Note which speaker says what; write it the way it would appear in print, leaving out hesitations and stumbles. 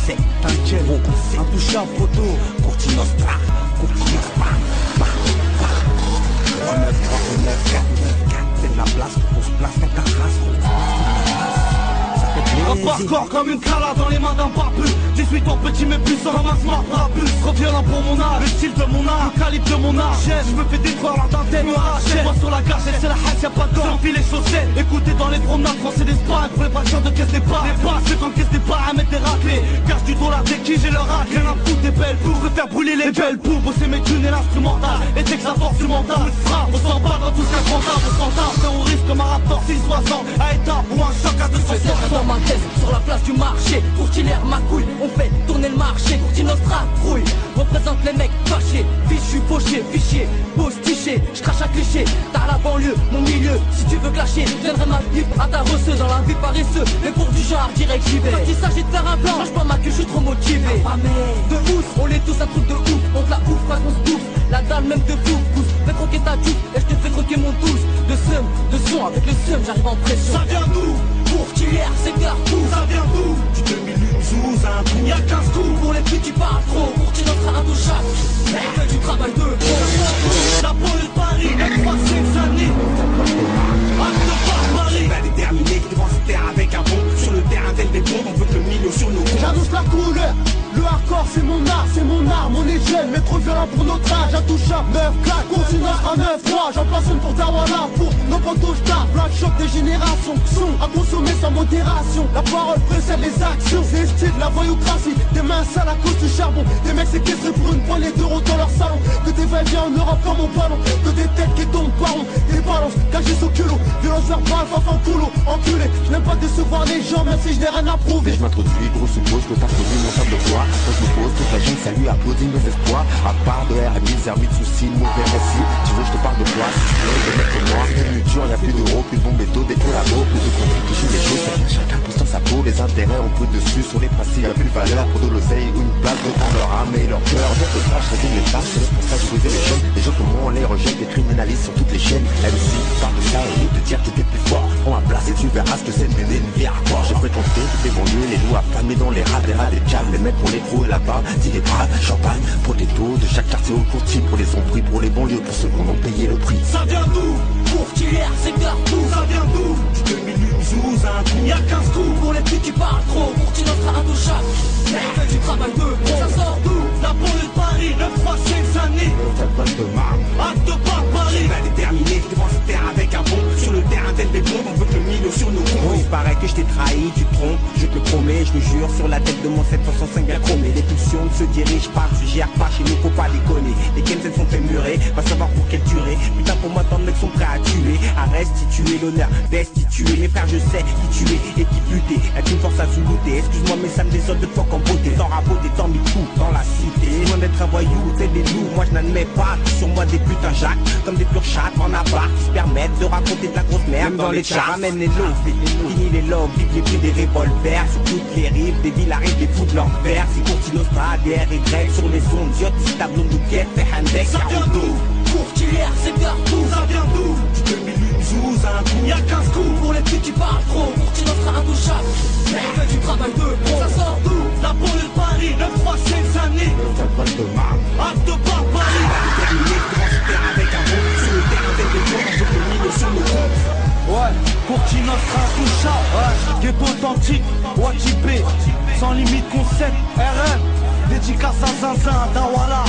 Speaker 1: sec. T'inquiète, intouchable, photo. Courti Nostra, Courti Nostra. 3, 9, 3, 9, 4, 9, 4. C'est de la place pour se placer dans ta race.
Speaker 2: Un parcours comme une cala dans les mains d'un barbu. 18 ans petit mais puissant comme un smart brabus. Trop violent pour mon âge, le style de mon art, le calibre de mon art. Je me fais détruire lors d'un thème rachète. Moi sur la gâchette, c'est la hache, y'a pas de gants. J'enfile les chaussettes, écoutez dans les promenades, français d'Espagne. Pour les patients de caisse départ, les passes, c'est comme caisse départ à mettre des raclés. Cache du dollar dès qui j'ai le rack. Rien à foutre des belles poux, je faire brûler les belles poux. Bosser mes thunes et l'instrumental, et dès que ça force du mental, frappe, on s'en bat dans tout ce qu'un grand arbre, on s'entend. Terroriste comme un rapport 660, à état ou un choc à 200
Speaker 3: dans ma tête, sur la place du marché, courtilaire ma couille, on fait tourner le marché, Courti Nostra trouille, représente les mecs fâchés, fichu, fauché, fichier, postiché, je crache à cliché, t'as la banlieue, mon milieu, si tu veux clasher, je viendrai ma pipe à ta resseux, dans la vie paresseux, mais pour du genre direct j'y vais. Quand il s'agit de faire un plan, change pas ma queue, je suis trop motivé. De ouf, on les tous un truc de ouf, on te la ouf, pas qu'on se bouffe, la dalle même de fou, pousse, fais croquer ta jupe, et je te fais croquer mon douce, de seum, de son, avec le seum, j'arrive en pression.
Speaker 2: Ça vient d'où?
Speaker 3: Courtière, c'est partout.
Speaker 2: Ça vient d'où?
Speaker 1: Du 2012 à un coup.
Speaker 2: Y'a 15 coups.
Speaker 3: Pour les petits qui parlent trop, Courti Nostra intouchable. Fais du travail de pro.
Speaker 2: La pôle de Paris, F3 Seine-Saint-Denis. Acte par Paris.
Speaker 1: On a déterminé devant cette terre avec un pont. Sur le terrain tel des bombes, on veut que le milieu sur nos comptes.
Speaker 2: J'annonce la couleur. Le hardcore c'est mon art, c'est mon arme, on est jeune, mais trop violent pour notre âge, intouchable, 9-4, Courti Nostra 9-3, j'en place une pour Dawala, pour nos potos j'tape, black choc des générations, son à consommer sans modération, la parole précède les actions, c'est le style, la voyoucratie, des mains sales à cause du charbon, des mecs séquestrés pour une poignée d'euros dans leur salon, que des va-et-vient en Europe comme au ballon, que des têtes qui tombent par rond, des balances, cachées sous culot, violence verbale, enfant coulo, enculé, je n'aime pas décevoir les gens, même si je n'ai rien à prouver.
Speaker 4: Je m'introduis, gros suppose que t'as connu mon sable de poids. Quand je me pose, toute la jeune salue, applaudit mes espoirs. À part de R10, servi de soucis, de mauvais récits. Tu veux, je te parle de quoi? Si tu veux, de mettre moi. Plus dur, y'a plus d'euros, plus de bombes et d'eau, des collabos, plus de conflits qui jouent les choses. Ça vient chacun pousse dans sa peau, les intérêts ont pris dessus. Sur les principes, y'a plus de valeur pour de l'oseille ou une place devant leur âme et leur cœur. Donc le flash, résume les tâches, c'est pour ça que je brisais les chaînes. Les gens comme moi, on les rejette, les criminalistes sur toutes les chaînes. La musique parle de ça, et te dire que t'es plus fort. Prends ma place et tu verras ce que c'est de mener une vie hardcore. J'ai fréquenté toutes les banlieues, les loups affamés dans les rats, des calmes, les mecs pour les trous et la barre, dit les bras, champagne, pour les taux de chaque quartier au courtier, pour les sombris, pour les banlieues, pour ceux qui en ont payé le prix.
Speaker 2: Ça vient d'où?
Speaker 3: Courtière, c'est partout.
Speaker 2: Ça vient d'où?
Speaker 1: Du 2012 à un coup.
Speaker 2: Y'a 15 coups.
Speaker 3: Pour les petits qui parlent trop, Courti Nostra intouchable. Fais du travail de pro. Ça sort d'où?
Speaker 2: La pôle de Paris, 9-3 Seine-Saint-Denis. Acte par Paris.
Speaker 1: On a déterminé devant cette terre avec un pont. Sur le terrain tel des bombes, on veut que le milieu sur nos comptes. Il paraît que je t'ai trahi, tu te trompes, je te le promets, je le jure, sur la tête de mon 765 bien chromé. Les pulsions ne se dirigent pas, se gèrent pas, chez nous faut pas déconner. Les Kenzen sont fait murer, va savoir pour quelle durée. Putain pour moi tant de mecs sont prêts à tuer, à restituer l'honneur, destituer. Mes frères je sais qui tuer et qui buter, y'a qu'une force à sous-goûter. Excuse-moi mais ça me désole de fois qu'en beauté. Tant raboter, tant mis fou dans la cité. Loin d'être un voyou, tel des loups, moi je n'admets pas. Sur moi des putains jacques, comme des purs chattes en appart qui se permettent de raconter de la grosse merde. Même dans les chats, ramène les lots, fini les lobes, vive les prix des revolvers. Sur toutes les rives, des villes arrivent, des fous de leur verre. C'est Courti Nostra, DRY sur les ondes, Diot, si tableau de quête, fait Handex,
Speaker 2: Ça vient d'où?
Speaker 3: Courtière, c'est partout.
Speaker 2: Ça vient d'où?
Speaker 1: Du 2012 à un coup.
Speaker 2: Y'a 15 coups.
Speaker 3: Pour les petits qui parlent trop, Courti Nostra intouchable. Fais du travail de pro. Ça sort d'où?
Speaker 2: La pôle de Paris, 9-3 Seine-Saint-Denis. Acte par Paris.
Speaker 1: Terminé devant cette terre avec un pont. Sur le terrain tel des bombes, on veut que le milieu sur nos comptes.
Speaker 2: Ouais, Courti Nostra intouchable. Ouais, ghetto authentique, Watibé, sans limite concept, RM. Dédicace à Zinzin, Dawala,